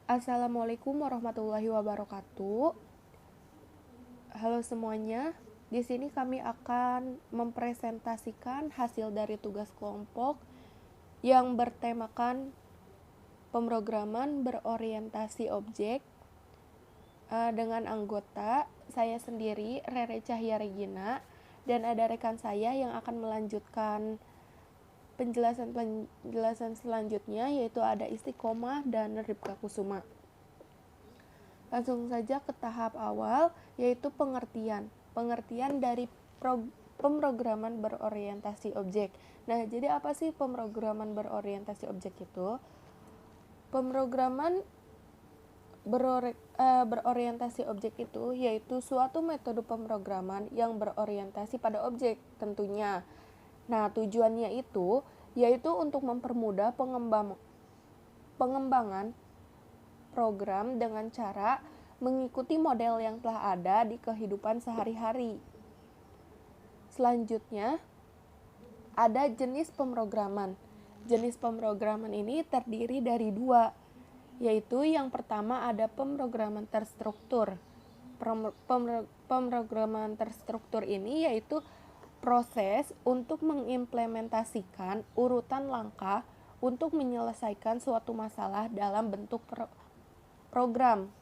Assalamualaikum warahmatullahi wabarakatuh. Halo semuanya. Di sini kami akan mempresentasikan hasil dari tugas kelompok yang bertemakan pemrograman berorientasi objek dengan anggota saya sendiri, Rere Cahya Regina, dan ada rekan saya yang akan melanjutkan penjelasan selanjutnya, yaitu ada Istiqomah dan Ripka Kusuma. Langsung saja ke tahap awal, yaitu pengertian dari pemrograman berorientasi objek. Nah, jadi apa sih pemrograman berorientasi objek itu? Pemrograman berorientasi objek itu yaitu suatu metode pemrograman yang berorientasi pada objek tentunya. Nah, tujuannya itu yaitu untuk mempermudah pengembangan program dengan cara mengikuti model yang telah ada di kehidupan sehari-hari. Selanjutnya, ada jenis pemrograman. Jenis pemrograman ini terdiri dari dua, yaitu yang pertama ada pemrograman terstruktur. Pemrograman terstruktur ini yaitu proses untuk mengimplementasikan urutan langkah untuk menyelesaikan suatu masalah dalam bentuk program.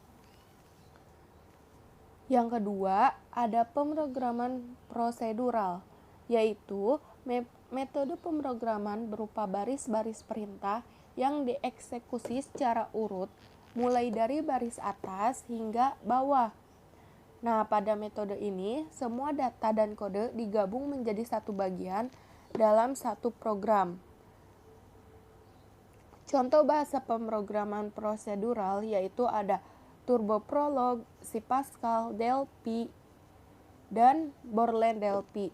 Yang kedua, ada pemrograman prosedural, yaitu metode pemrograman berupa baris-baris perintah yang dieksekusi secara urut, mulai dari baris atas hingga bawah. Nah, pada metode ini, semua data dan kode digabung menjadi satu bagian dalam satu program. Contoh bahasa pemrograman prosedural yaitu ada TurboProlog, C Pascal, Delphi, dan Borland Delphi.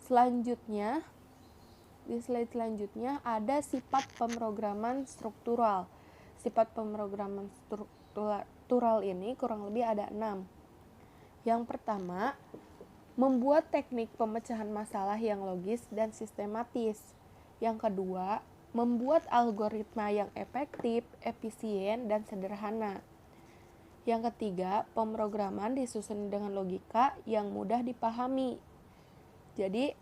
Selanjutnya, di slide selanjutnya ada sifat pemrograman struktural. Sifat pemrograman struktural ini kurang lebih ada 6. Yang pertama, membuat teknik pemecahan masalah yang logis dan sistematis. Yang kedua, membuat algoritma yang efektif, efisien, dan sederhana. Yang ketiga, pemrograman disusun dengan logika yang mudah dipahami. Jadi,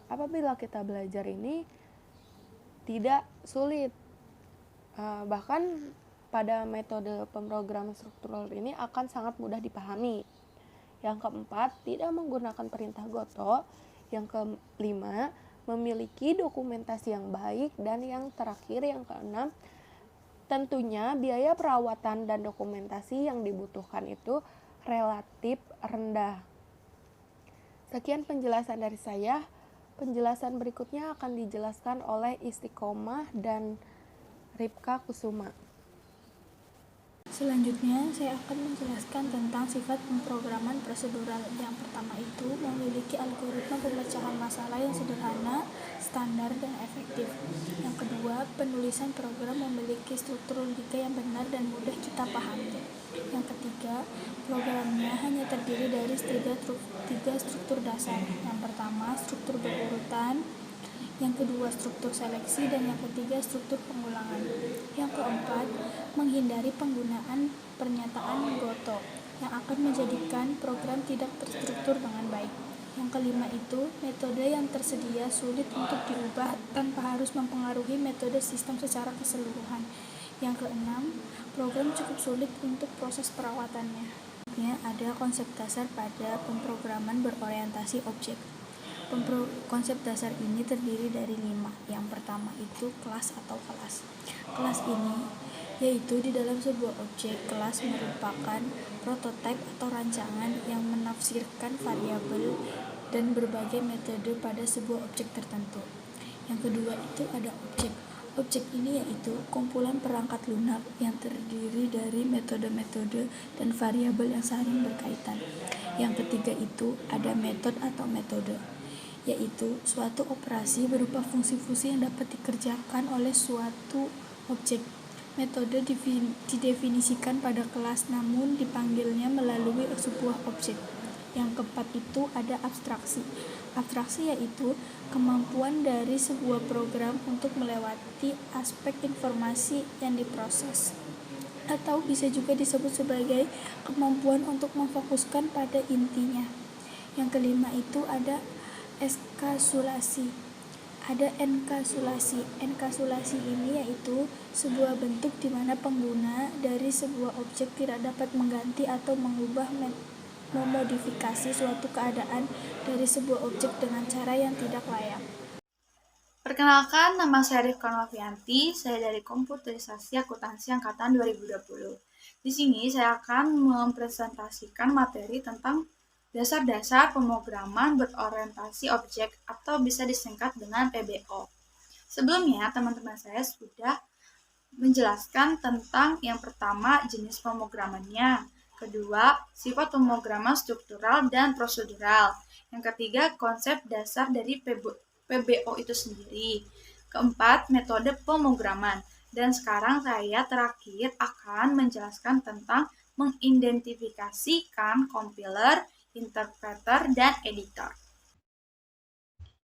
apabila kita belajar ini tidak sulit. Bahkan pada metode pemrograman struktural ini akan sangat mudah dipahami. Yang keempat, tidak menggunakan perintah goto. Yang kelima, memiliki dokumentasi yang baik. Dan yang terakhir, yang keenam, tentunya biaya perawatan dan dokumentasi yang dibutuhkan itu relatif rendah. Sekian penjelasan dari saya. Penjelasan berikutnya akan dijelaskan oleh Istiqomah dan Ripka Kusuma. Selanjutnya, saya akan menjelaskan tentang sifat pemrograman prosedural. Yang pertama itu memiliki algoritma pemecahan masalah yang sederhana, standar, dan efektif. Yang kedua, penulisan program memiliki struktur logika yang benar dan mudah kita pahami. Yang ketiga, programnya hanya terdiri dari tiga struktur dasar. Yang pertama, struktur berurutan. Yang kedua, struktur seleksi, dan yang ketiga, struktur pengulangan. Yang keempat, menghindari penggunaan pernyataan goto yang akan menjadikan program tidak terstruktur dengan baik. Yang kelima itu, metode yang tersedia sulit untuk diubah tanpa harus mempengaruhi metode sistem secara keseluruhan. Yang keenam, program cukup sulit untuk proses perawatannya. Ada konsep dasar pada pemrograman berorientasi objek. Konsep dasar ini terdiri dari 5. Yang pertama itu kelas atau kelas. Kelas ini yaitu di dalam sebuah objek. Kelas merupakan prototipe atau rancangan yang menafsirkan variabel dan berbagai metode pada sebuah objek tertentu. Yang kedua itu ada objek. Objek ini yaitu kumpulan perangkat lunak yang terdiri dari metode-metode dan variabel yang saling berkaitan. Yang ketiga itu ada metode atau metode, yaitu suatu operasi berupa fungsi-fungsi yang dapat dikerjakan oleh suatu objek. Metode didefinisikan pada kelas namun dipanggilnya melalui sebuah objek. Yang keempat itu ada abstraksi. Abstraksi yaitu kemampuan dari sebuah program untuk melewati aspek informasi yang diproses, atau bisa juga disebut sebagai kemampuan untuk memfokuskan pada intinya. Yang kelima itu ada ekskapsulasi. Ada enkapsulasi. Enkapsulasi ini yaitu sebuah bentuk di mana pengguna dari sebuah objek tidak dapat mengganti atau mengubah memodifikasi suatu keadaan dari sebuah objek dengan cara yang tidak layak. Perkenalkan, nama saya Rifkan Wafianti, saya dari Komputerisasi Akuntansi Angkatan 2020. Di sini saya akan mempresentasikan materi tentang dasar-dasar pemrograman berorientasi objek atau bisa disingkat dengan PBO. Sebelumnya, teman-teman saya sudah menjelaskan tentang yang pertama jenis pemrogramannya, kedua sifat pemrograman struktural dan prosedural, yang ketiga konsep dasar dari PBO itu sendiri, keempat metode pemrograman, dan sekarang saya terakhir akan menjelaskan tentang mengidentifikasikan compiler, interpreter, dan editor.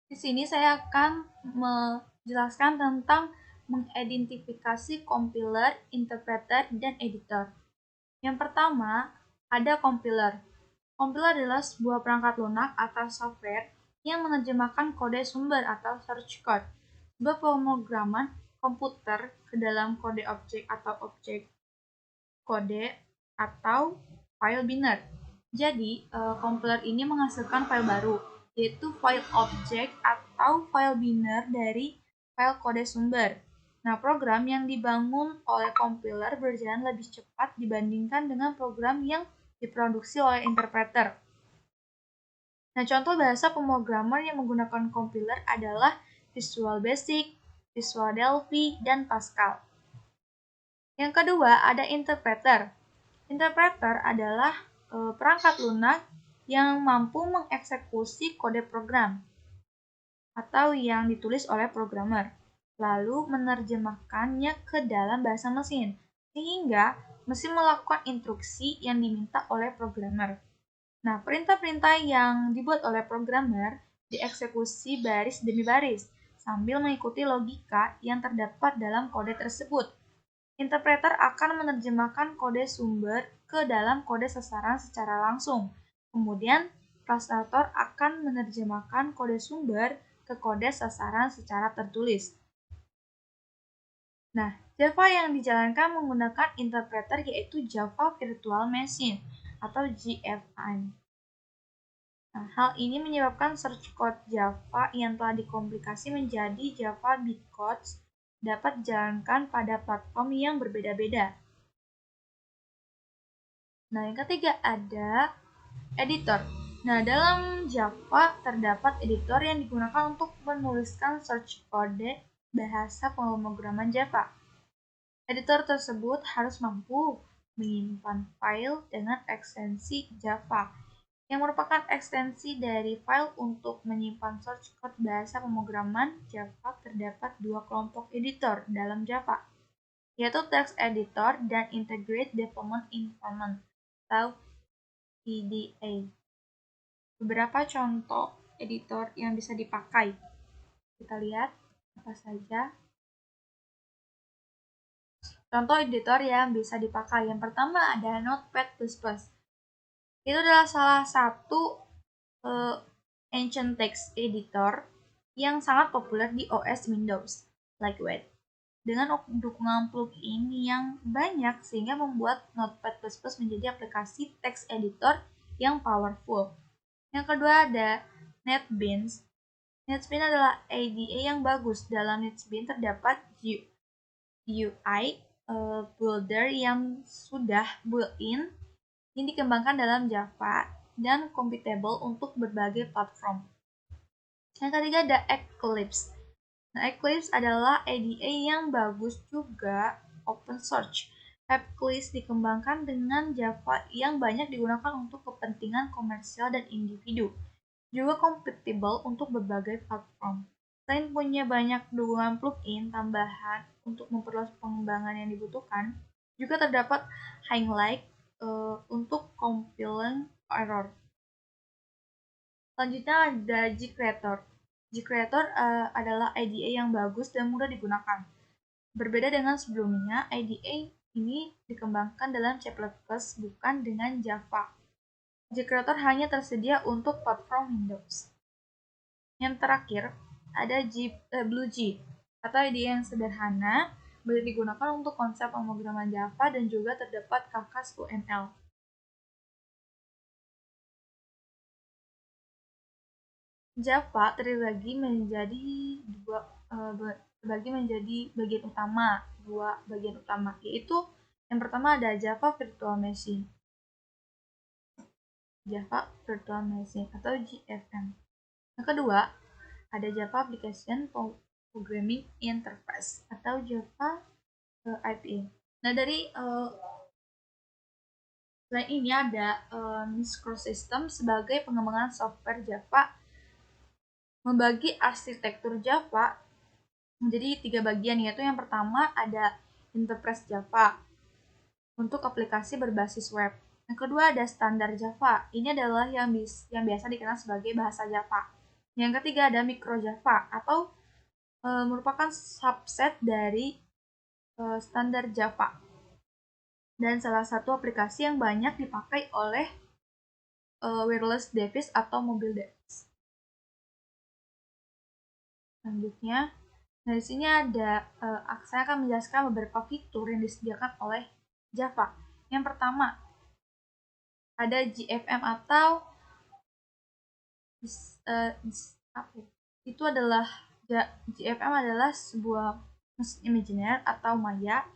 Di sini saya akan menjelaskan tentang mengidentifikasi compiler, interpreter, dan editor. Yang pertama, ada compiler. Compiler adalah sebuah perangkat lunak atau software yang menerjemahkan kode sumber atau source code, sebuah pemrograman komputer ke dalam kode objek atau objek kode atau file binary. Jadi, compiler ini menghasilkan file baru, yaitu file objek atau file binary dari file kode sumber. Nah, program yang dibangun oleh compiler berjalan lebih cepat dibandingkan dengan program yang diproduksi oleh interpreter. Nah, contoh bahasa pemrograman yang menggunakan compiler adalah Visual Basic, Visual Delphi, dan Pascal. Yang kedua, ada interpreter. Interpreter adalah perangkat lunak yang mampu mengeksekusi kode program atau yang ditulis oleh programmer, lalu menerjemahkannya ke dalam bahasa mesin, sehingga mesin melakukan instruksi yang diminta oleh programmer. Nah, perintah-perintah yang dibuat oleh programmer dieksekusi baris demi baris, sambil mengikuti logika yang terdapat dalam kode tersebut. Interpreter akan menerjemahkan kode sumber ke dalam kode sasaran secara langsung. Kemudian, prosesator akan menerjemahkan kode sumber ke kode sasaran secara tertulis. Nah, Java yang dijalankan menggunakan interpreter yaitu Java Virtual Machine atau JVM. Nah, hal ini menyebabkan search code Java yang telah dikomplikasi menjadi Java Bytecodes dapat dijalankan pada platform yang berbeda-beda. Nah, yang ketiga ada editor. Nah, dalam Java terdapat editor yang digunakan untuk menuliskan search kode bahasa pemrograman Java. Editor tersebut harus mampu menyimpan file dengan ekstensi Java, yang merupakan ekstensi dari file untuk menyimpan source code bahasa pemrograman Java. Terdapat dua kelompok editor dalam Java, yaitu Text Editor dan Integrated Development Environment atau EDA. Beberapa contoh editor yang bisa dipakai. Kita lihat apa saja. Contoh editor yang bisa dipakai. Yang pertama ada Notepad++. Itu adalah salah satu ancient text editor yang sangat populer di OS Windows, lightweight, dengan dukungan plugin yang banyak sehingga membuat Notepad++ menjadi aplikasi text editor yang powerful. Yang kedua ada NetBeans. NetBeans adalah IDE yang bagus. Dalam NetBeans terdapat UI builder yang sudah built-in yang dikembangkan dalam Java dan compatible untuk berbagai platform. Yang ketiga ada Eclipse. Nah, Eclipse adalah IDE yang bagus juga open source. Eclipse dikembangkan dengan Java yang banyak digunakan untuk kepentingan komersial dan individu, juga compatible untuk berbagai platform. Selain punya banyak dukungan plugin tambahan untuk memperluas pengembangan yang dibutuhkan, juga terdapat highlight untuk compiling error. Selanjutnya ada gcreator. Gcreator adalah IDE yang bagus dan mudah digunakan. Berbeda dengan sebelumnya, IDE ini dikembangkan dalam C++, bukan dengan Java. gcreator hanya tersedia untuk platform Windows. Yang terakhir, ada BlueG, atau IDE yang sederhana, boleh digunakan untuk konsep pemrograman Java dan juga terdapat Kakas UML. Java terbagi menjadi bagian utama, dua bagian utama, yaitu yang pertama ada Java Virtual Machine. Java Virtual Machine atau JVM. Yang kedua, ada Java Application Programming Interface atau Java IPA. Nah, dari selain ini ada microsystem sebagai pengembangan software Java membagi arsitektur Java menjadi 3 bagian, yaitu yang pertama ada interface Java untuk aplikasi berbasis web. Yang kedua ada standar Java. Ini adalah yang biasa dikenal sebagai bahasa Java. Yang ketiga ada micro Java atau merupakan subset dari standar Java. Dan salah satu aplikasi yang banyak dipakai oleh wireless device atau mobile device. Selanjutnya, nah di sini ada saya akan menjelaskan beberapa fitur yang disediakan oleh Java. Yang pertama, ada JVM atau itu adalah JVM adalah sebuah mesin imaginer atau maya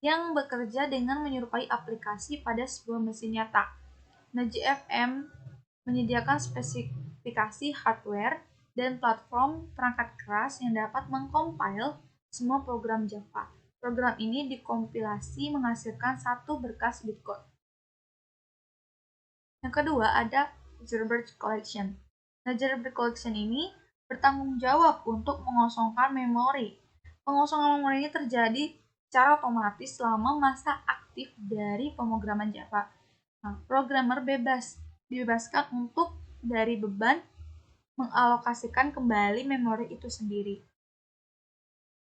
yang bekerja dengan menyerupai aplikasi pada sebuah mesin nyata. Nah, JVM menyediakan spesifikasi hardware dan platform perangkat keras yang dapat mengcompile semua program Java. Program ini dikompilasi menghasilkan satu berkas bitcode. Yang kedua ada Jailbreak Collection. Nah, Jailbreak Collection ini bertanggung jawab untuk mengosongkan memori. Pengosongan memori ini terjadi secara otomatis selama masa aktif dari pemrograman Java. Nah, programmer dibebaskan untuk dari beban mengalokasikan kembali memori itu sendiri.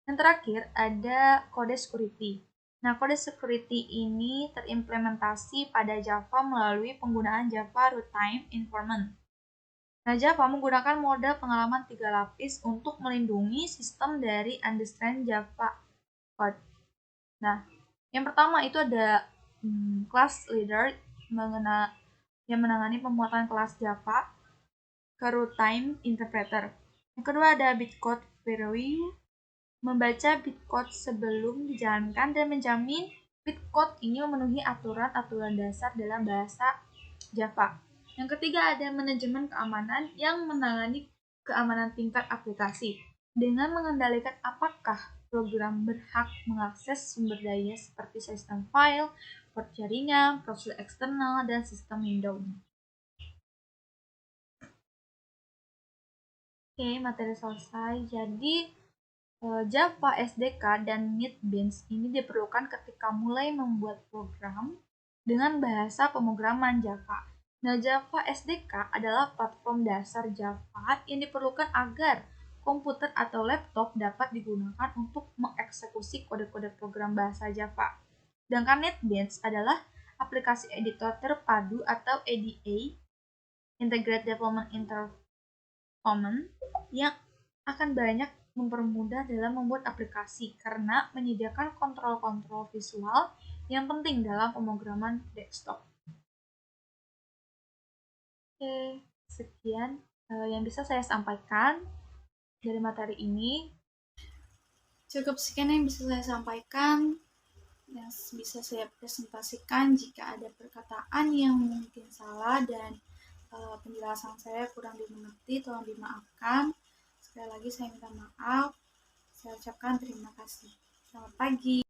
Yang terakhir ada kode security. Nah, kode security ini terimplementasi pada Java melalui penggunaan Java Runtime Environment. Nah, Java menggunakan model pengalaman 3 lapis untuk melindungi sistem dari understand Java code. Nah, yang pertama itu ada class leader yang menangani pembuatan kelas Java ke runtime interpreter. Yang kedua ada bitcode preview, membaca bitcode sebelum dijalankan dan menjamin bitcode ini memenuhi aturan-aturan dasar dalam bahasa Java. Yang ketiga ada manajemen keamanan yang menangani keamanan tingkat aplikasi dengan mengendalikan apakah program berhak mengakses sumber daya seperti sistem file, port jaringan, proses eksternal, dan sistem window. Oke, materi selesai. Jadi Java SDK dan NetBeans ini diperlukan ketika mulai membuat program dengan bahasa pemrograman Java. Nah, Java SDK adalah platform dasar Java yang diperlukan agar komputer atau laptop dapat digunakan untuk mengeksekusi kode-kode program bahasa Java. Sedangkan NetBeans adalah aplikasi editor terpadu atau EDA, Integrated Development Environment, yang akan banyak mempermudah dalam membuat aplikasi karena menyediakan kontrol-kontrol visual yang penting dalam pemrograman desktop. Oke, sekian yang bisa saya sampaikan dari materi ini. Cukup sekian yang bisa saya sampaikan, yang bisa saya presentasikan. Jika ada perkataan yang mungkin salah dan penjelasan saya kurang dimengerti, tolong dimaafkan. Sekali lagi saya minta maaf. Saya ucapkan terima kasih. Selamat pagi.